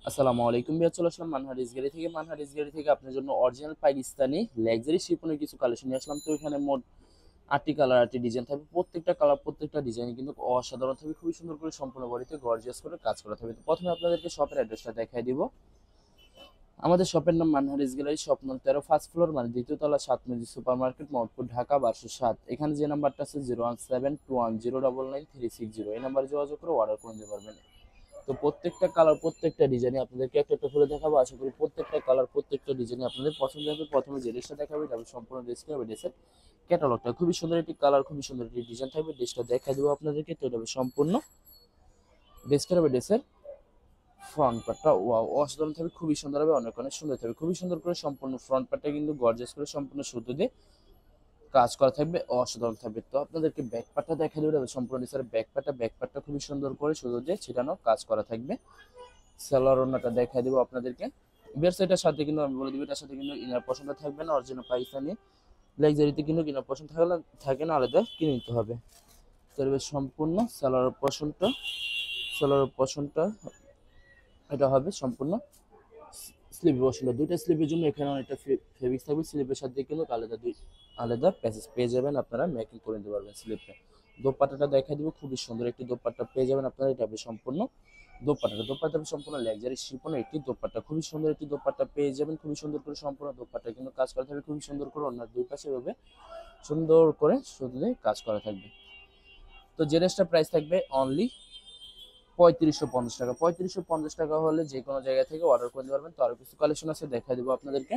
আসসালামু আলাইকুম ভাইয়া, চলে আসলাম মানহার রিসগাড়ি থেকে আপনার জন্য অরিজিনাল পাকিস্তানি লাক্সারি শিপনের কিছু কালেকশন নিয়ে আসলাম। তো এখানে মোট 8টি কালার 8টি ডিজাইন থাকবে। প্রত্যেকটা কালার প্রত্যেকটা ডিজাইন কিন্তু অসাধারণ থাকবে, খুবই সুন্দর করে সম্পূর্ণ বডিতে গর্জিয়াস করে কাজ করা থাকবে। তো প্রথমে আপনাদেরকে শপের অ্যাড্রেসটা দেখাই দিব। আমাদের শপের নাম মানহারিস গ্যালারি, শপ নং 13, ফার্স্ট ফ্লোর, মানে দ্বিতীয় তলা, 7 মেজি সুপার মার্কেট, মোহাম্মদপুর, ঢাকা 1207। এখানে যে নাম্বারটা আছে 01721099360, এই নাম্বারে যোগাযোগ করে অর্ডার করে নিতে পারবেন। তো প্রত্যেকটা কালার প্রত্যেকটা ডিজাইনে আপনাদেরকে একটা একটা করে দেখাবো। আশা করি প্রত্যেকটা কালার প্রত্যেকটা ডিজাইনে আপনাদের পছন্দ হবে। প্রথমে যে ড্রেসটা দেখাবে তারপর সম্পূর্ণ ড্রেসটা হবে, ড্রেসের ক্যাটালগটা খুবই সুন্দর একটি কালার, খুবই সুন্দর একটি ডিজাইন থাকবে। ড্রেসটা দেখা দেবো আপনাদেরকে। তো এটা হবে সম্পূর্ণ ড্রেসটা হবে, ড্রেসের ফ্রন্ট পার্টটা ওয়াও অসাধারণ থাকবে, খুবই সুন্দর হবে, অনেক অনেক সুন্দর থাকবে, খুবই সুন্দর করে সম্পূর্ণ ফ্রন্ট পার্টটা কিন্তু গর্জিয়াস করে সম্পূর্ণ সুতো দিয়ে কাজ করা থাকবে, অসাধারণ থাকবে। তো আপনাদেরকে ব্যাক পার্টটা দেখা দেবে সম্পূর্ণ ড্রেসের ব্যাক পার্টটা খুবই সুন্দর করে সুতো দিয়ে ছিটানো কাজ করা থাকবে। সেলার ওড়নাটা দেখাই দেবো আপনাদেরকে। ওয়েবসাইটের সাথে কিন্তু আমি বলে দিব, এটার সাথে কিন্তু ইনার পছন্দ থাকবে না, অরিজিনাল পাকিস্তানি লাক্সারিতে কিন্তু ইনার পছন্দ থাকে না, আলাদা কিনে নিতে হবে। তবে সম্পূর্ণ সেলার পছন্দটা এটা হবে সম্পূর্ণ স্লিপ পছন্দ। দুইটা স্লিপের জন্য এখানে অনেকটা ফেব্রিক্স থাকবে। স্লিপের সাথে কিন্তু আলাদা প্যাসেজ পেয়ে যাবেন, আপনারা মেকিং করে নিতে পারবেন স্লিপে। দোপাট্টাটা দেখাই দিব, খুবই সুন্দর একটি দোপাট্টা পেয়ে যাবেন আপনারা। এটা হবে সম্পূর্ণ দোপাট্টা সম্পূর্ণ লাক্সারি শিফনের একটি দোপাট্টা, খুবই সুন্দর একটি দোপাট্টা পেয়ে যাবেন, খুবই সুন্দর করে সম্পূর্ণ দোপাট্টা কিন্তু কাজ করা থাকবে, খুবই সুন্দর করে অন্য দুই পাশে ভাবে সুন্দর করে সুতো দিয়ে কাজ করা থাকবে। তো যে ড্রেসটা প্রাইস থাকবে অনলি 3550 টাকা। 3550 টাকা হলে যে কোনো জায়গা থেকে অর্ডার করতে পারবেন। তো আরো কিছু কালেকশন আছে দেখা দেবো আপনাদেরকে,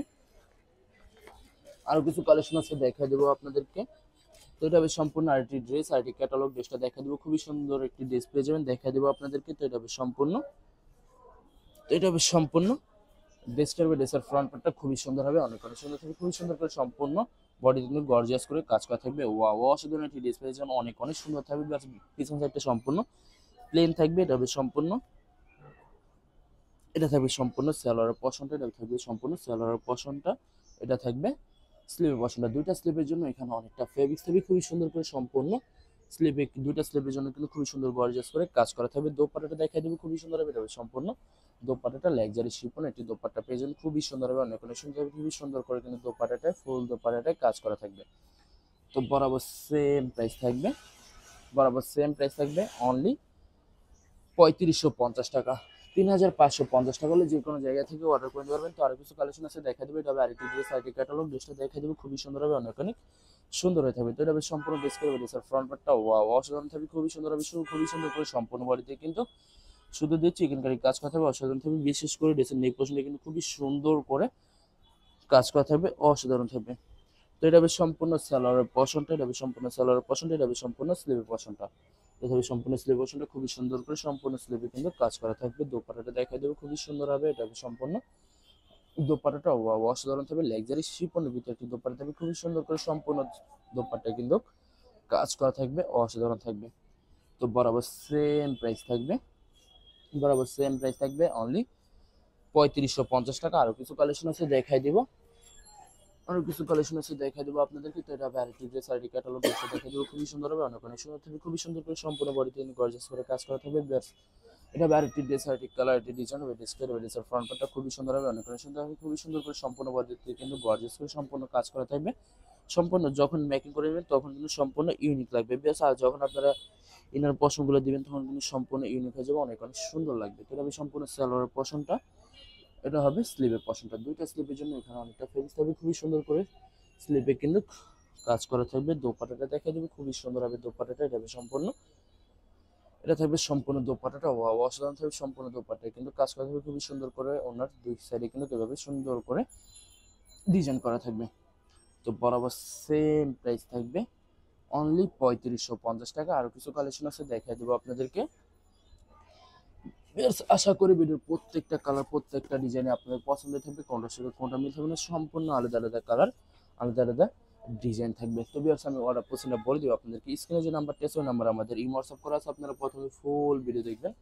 তো এটা হবে সম্পূর্ণ আরেকটি ড্রেস, আরেকটি ক্যাটালগ। ড্রেসটা দেখা দেবো, খুবই সুন্দর একটি ড্রেস পেয়ে যাবেন, দেখা দেবো আপনাদেরকে। তো এটা হবে সম্পূর্ণ ড্রেসের ফ্রন্ট পার্টটা খুবই সুন্দর হবে, অনেক অনেক সুন্দর থাকবে, খুবই সুন্দর করে সম্পূর্ণ বডি কিন্তু গর্জিয়াস করে কাজ করা থাকবে। ওয়াও অসাধারণ একটি ড্রেস পেয়ে যাবেন, অনেক অনেক সুন্দর থাকবে। পিছন সাইডটা সম্পূর্ণ প্লেন থাকবে। এটা থাকবে সম্পূর্ণ সালোয়ারের পশনটা, এটা থাকবে স্লিপের পশনটা। দুইটা স্লিপের জন্য এখানে অনেকটা ফেব্রিক্স থাকবে, খুবই সুন্দর করে সম্পূর্ণ দুইটা স্লিপের জন্য কিন্তু খুবই সুন্দর গর্জিয়াস করে কাজ করা থাকবে। দোপাট্টাটা দেখাই দেবো, খুবই সুন্দর হবে, এটা হবে সম্পূর্ণ দোপাট্টাটা লাক্সারি শিফন একটি দোপাট্টা পেয়ে যাবেন, খুবই সুন্দর হবে, অনেক অনেক সুন্দর হবে, খুবই সুন্দর করে কিন্তু ফুল দোপাট্টাটায় কাজ করা থাকবে। তো বরাবর সেম প্রাইস থাকবে অনলি 3550 টাকা। 3550 টাকা হলে যে কোনো জায়গা থেকে অর্ডার করে নিতে পারবেন। তো আরো কিছু কালেকশন আছে দেখা দেবে, এটা হবে আরেকটি ড্রেস, আরেকটি ক্যাটালগ। ড্রেসটা দেখা দেবে, খুবই সুন্দর হবে, অনেক অনেক সুন্দর হয়ে থাকবে। তো এটা হবে সম্পূর্ণ ড্রেস করে ড্রেসের ফ্রন্ট পার্টটা ওয়াও অসাধারণ থাকবে, খুবই সুন্দর হবে, খুবই সুন্দর করে সম্পূর্ণ বডিতে কিন্তু শুধু দিয়ে চিকেন কারি কাজ করা থাকবে, অসাধারণ থাকবে। বিশেষ করে ড্রেসের নেক পোর্শনটা কিন্তু খুবই সুন্দর করে কাজ করা থাকবে, অসাধারণ থাকবে। তো এটা হবে সম্পূর্ণ সালোয়ারের পশনটা, এটা হবে সম্পূর্ণ স্লিভের পশনটা, এটা হবে সম্পূর্ণ স্লিভের পশনটা, খুবই সুন্দর করে সম্পূর্ণ স্লিভে কিন্তু কাজ করা থাকবে। দোপাট্টাটা দেখাই দেবো, খুবই সুন্দর হবে, এটা হবে সম্পূর্ণ দোপাট্টাটা অসাধারণ থাকবে, লাক্সারি শিফনের ভিতরে একটি দোপাট্টা থাকবে, খুবই সুন্দর করে সম্পূর্ণ দোপাট্টা কিন্তু কাজ করা থাকবে, অসাধারণ থাকবে। তো বরাবর সেম প্রাইস থাকবে অনলি 3550 টাকা। আরো কিছু কালেকশন আছে দেখা দেবো আপনাদেরকে। তো এটা হবে আরেকটি ড্রেস, আরেকটি ক্যাটালগ। ড্রেসটা দেখা দেবো, খুবই সুন্দর হবে, অনেক অনেক সুন্দর থাকবে, খুবই সুন্দর করে সম্পূর্ণ বডিতে গর্জিয়াস করে কাজ করা থাকবে। এটা হবে আরেকটি ড্রেস, আরেকটি কালার, আরেকটি ডিজাইন হবে। ড্রেসের ফ্রন্ট পার্টটা খুবই সুন্দর হবে, অনেক অনেক সুন্দর হবে, খুবই সুন্দর করে সম্পূর্ণ বডিতে কিন্তু গর্জিয়াস করে সম্পূর্ণ কাজ করা থাকবে। সম্পূর্ণ যখন মেকিং করে নেবেন তখন কিন্তু সম্পূর্ণ ইউনিক লাগবে বেশ, আর যখন আপনারা ইনার পশমগুলো দিবেন তখন কিন্তু সম্পূর্ণ ইউনিক হয়ে যাবে, অনেক অনেক সুন্দর লাগবে। তো এটা হবে সম্পূর্ণ সালোয়ারের পশমটা, এটা হবে স্লিভের পশমটা। দুইটা স্লিভের জন্য এখানে অনেকটা ফেব্রিক্স থাকবে, খুবই সুন্দর করে স্লিভে কিন্তু কাজ করা থাকবে। দোপাট্টাটা দেখা দেবে, খুবই সুন্দর হবে দোপাট্টাটা, এটা থাকবে সম্পূর্ণ দোপাট্টাটা ওয়াও অসাধারণ থাকবে, সম্পূর্ণ দোপাট্টায় কিন্তু কাজ করা থাকবে খুবই সুন্দর করে, ওনার দুই সাইডে কিন্তু এভাবে সুন্দর করে ডিজাইন করা থাকবে। তো বরাবর সেম প্রাইস থাকবে অনলি 3550 টাকা। আরো কিছু কালেকশন আছে দেখাই দেবো আপনাদেরকে। আশা করি ভিডিওর প্রত্যেকটা কালার প্রত্যেকটা ডিজাইনে আপনাদের পছন্দের থাকবে, কোনটার সাথে কোনটা মিল থাকবে না, সম্পূর্ণ আলাদা আলাদা কালার, আলাদা আলাদা ডিজাইন থাকবে। তো ভিউয়ার্স আমি অর্ডার প্রসেসটা বলে দিব আপনাদেরকে। স্ক্রিনে যে নাম্বারটা আছে ওই নাম্বার আমাদের হোয়াটসঅ্যাপ করা আছে। আপনারা প্রথমে ফুল ভিডিও দেখবেন,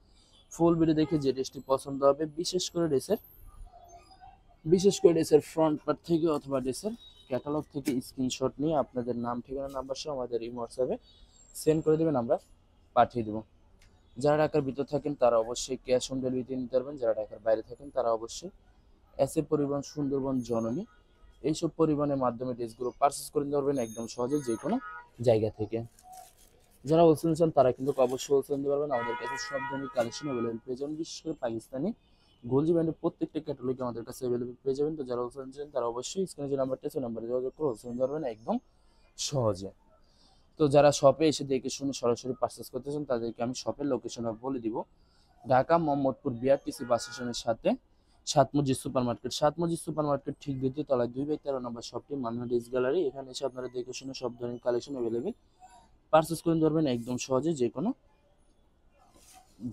ফুল ভিডিও দেখে যে ড্রেসটি পছন্দ হবে, বিশেষ করে ড্রেসের ফ্রন্ট পার্ট থেকে অথবা ড্রেসের ক্যাটালগ থেকে স্ক্রিনশট নিয়ে আপনাদের নাম ঠিকানা নাম্বার সহ আমাদের হোয়াটসঅ্যাপে সেন্ড করে দেবেন, আমরা পাঠিয়ে দেবো। যারা ঢাকার ভিতর থাকেন তারা অবশ্যই ক্যাশ অন ডেলিভারিতে নিতে পারবেন, যারা ঢাকার বাইরে থাকেন তারা অবশ্যই এসএ পরিবহন, সুন্দরবন, জননী এইসব পরিবহনের মাধ্যমে ড্রেসগুলো পারচেস করে নিতে পারবেন একদম সহজে যে কোনো জায়গা থেকে। যারা হোলসেল চান তারা কিন্তু অবশ্যই হোলসেল নিতে পারবেন। আমাদের কাছে সব ধরনের কালেকশন অ্যাভেলেবল পেয়ে যাবেন, বিশেষ করে পাকিস্তানি গোলজি ব্র্যান্ডের প্রত্যেকটা ক্যাটালগ আমাদের কাছে অ্যাভেলেবল পেয়ে যাবেন। তো যারা হোলসেল চান তারা অবশ্যই স্ক্রিনে যে নাম্বারটা আছে নাম্বারে যোগাযোগ করে হোলসেল নিতে পারবেন একদম সহজে। তো যারা শপে এসে দেখে শুনে সরাসরি পারচেস করতে চান তাদেরকে আমি শপের লোকেশনটা বলে দিব। ঢাকা মোহাম্মদপুর বিআরটিসি বাস স্টেশনের সাথে সাত মসজিদ সুপার মার্কেট, সাত মসজিদ সুপার মার্কেট ঠিক দ্বিতীয় তলায় 2/13 নম্বর শপটি মান্না ড্রেস গ্যালারি। এখানে এসে আপনারা দেখে শুনে সব ধরনের কালেকশন অ্যাভেলেবেল পারচেস করে নিতে পারবেন একদম সহজে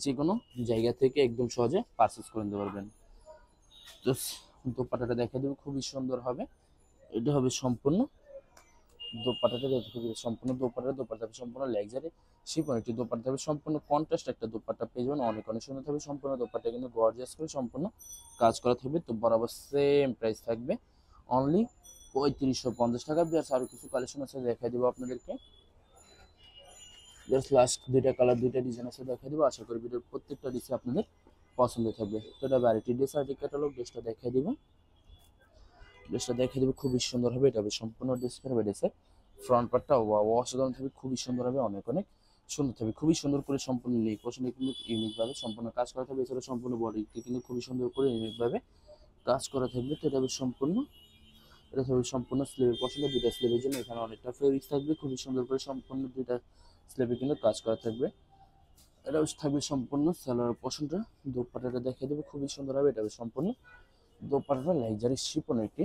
যে কোনো জায়গা থেকে একদম সহজে পারচেস করে নিতে পারবেন। তো দোপাট্টাটা দেখা দেবো, খুবই সুন্দর হবে। এটা হবে সম্পূর্ণ দোপাট্টাটা খুবই সম্পূর্ণ দোপাট্টা হবে সম্পূর্ণ লাক্সারি শিফন একটি দোপাট্টা হবে, সম্পূর্ণ কন্ট্রাস্ট একটা দোপাট্টা পেয়ে যাবেন, অনেক অনেক সুন্দর থাকবে। সম্পূর্ণ দোপাট্টা কিন্তু গর্জিয়াস করে সম্পূর্ণ কাজ করা থাকবে। তো বরাবর সেম প্রাইস থাকবে অনলি 3550 টাকা। বিয়ার্স আরও কিছু কালেকশন আছে দেখাই দেবো আপনাদেরকে। জাস্ট লাস্ট দুইটা কালার দুইটা ডিজাইন আছে দেখাই দেবো, আশা করি ভিডিওর প্রত্যেকটা ডিজাইন আপনাদের পছন্দ থাকবে। তো এটা ভ্যারাইটি ড্রেস আর ক্যাটালগ ড্রেসটা দেখাই দেবো, খুবই সুন্দর হবে। এটা হবে সম্পূর্ণ ড্রেস হবে ড্রেসের ফ্রন্ট পার্টটা অসাধারণ থাকবে, খুবই সুন্দর হবে, অনেক অনেক সুন্দর থাকবে, খুবই সুন্দর করে সম্পূর্ণ নেক পছন্দ কিন্তু ইউনিকভাবে সম্পূর্ণ কাজ করা থাকবে। এছাড়া সম্পূর্ণ বডিতে কিন্তু খুবই সুন্দর করে ইউনিকভাবে কাজ করা থাকবে। তো এটা হবে সম্পূর্ণ, এটা থাকবে সম্পূর্ণ স্লিভের পছন্দ, দুইটা স্লিভের জন্য এখানে অনেকটা ফেব্রিক্স থাকবে, খুবই সুন্দর করে সম্পূর্ণ দুইটা স্লিভে কিন্তু কাজ করা থাকবে। এটা থাকবে সম্পূর্ণ সালোয়ার পছন্দটা। দোপাট্টাটা দেখিয়ে দেবো, খুবই সুন্দর হবে। এটা হবে সম্পূর্ণ দোপাট্টাটা লাক্সারি শিফন একটি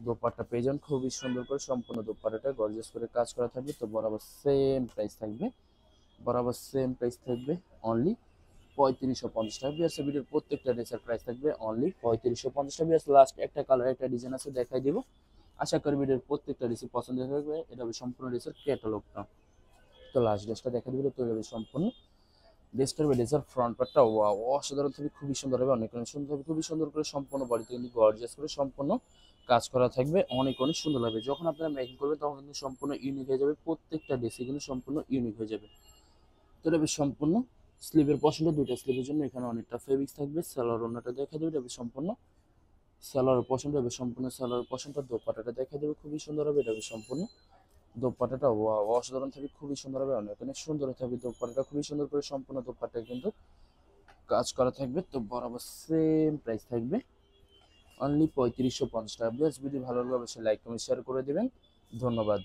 দোপাট্টা পেয়ে যান, খুবই সুন্দর করে সম্পূর্ণ দোপাট্টাটা গর্জিয়াস করে কাজ করা থাকবে। তো বরাবর সেম প্রাইস থাকবে অনলি 3550 টাকা। বিয়ার্স ভিডিওর প্রত্যেকটা ড্রেসের প্রাইস থাকবে অনলি 3550 টাকা। বিয়ার্স লাস্ট একটা কালার একটা ডিজাইন আছে দেখাই দিব, আশা করি ভিডিওর প্রত্যেকটা ড্রেস পছন্দ থাকবে। এটা হবে সম্পূর্ণ ড্রেসের ক্যাটালগটা। তো লাস্ট ড্রেসটা দেখা দিবে, তো এটা হবে সম্পূর্ণ ড্রেসটার বা ড্রেসের ফ্রন্ট পার্টটা অসাধারণ থাকবে, খুবই সুন্দর হবে, অনেক অনেক সুন্দর হবে, খুবই সুন্দর করে সম্পূর্ণ বডিতে কিন্তু গর্জিয়াস করে সম্পূর্ণ কাজ করা থাকবে, অনেক অনেক সুন্দর হবে। যখন আপনারা মেকিং করবেন তখন কিন্তু সম্পূর্ণ ইউনিক হয়ে যাবে, প্রত্যেকটা ড্রেসে কিন্তু সম্পূর্ণ ইউনিক হয়ে যাবে। তো এটা বেশ সম্পূর্ণ স্লিভের পছন্দ, দুইটা স্লিভের জন্য এখানে অনেকটা ফেব্রিক্স থাকবে। সালোয়ার ওন্নাটা দেখা দেবে, এটা সম্পূর্ণ সালোয়ার পছন্দ হবে, সম্পূর্ণ সালোয়ার পছন্দ। দোপাট্টাটা দেখা দেবে, খুবই সুন্দর হবে। এটা সম্পূর্ণ দোপাট্টাটা অসাধারণ থাকবে, খুবই সুন্দর হবে, অনেক অনেক সুন্দর থাকবে। দোপাট্টাটা খুবই সুন্দর করে সম্পূর্ণ দোপাট্টা কিন্তু কাজ করা থাকবে। তো বরাবর সেম প্রাইস থাকবে অনলি 3550 টাকা। ভিডিও ভালো লাগলে অবশ্যই লাইক কমেন্ট শেয়ার করে দিবেন। ধন্যবাদ।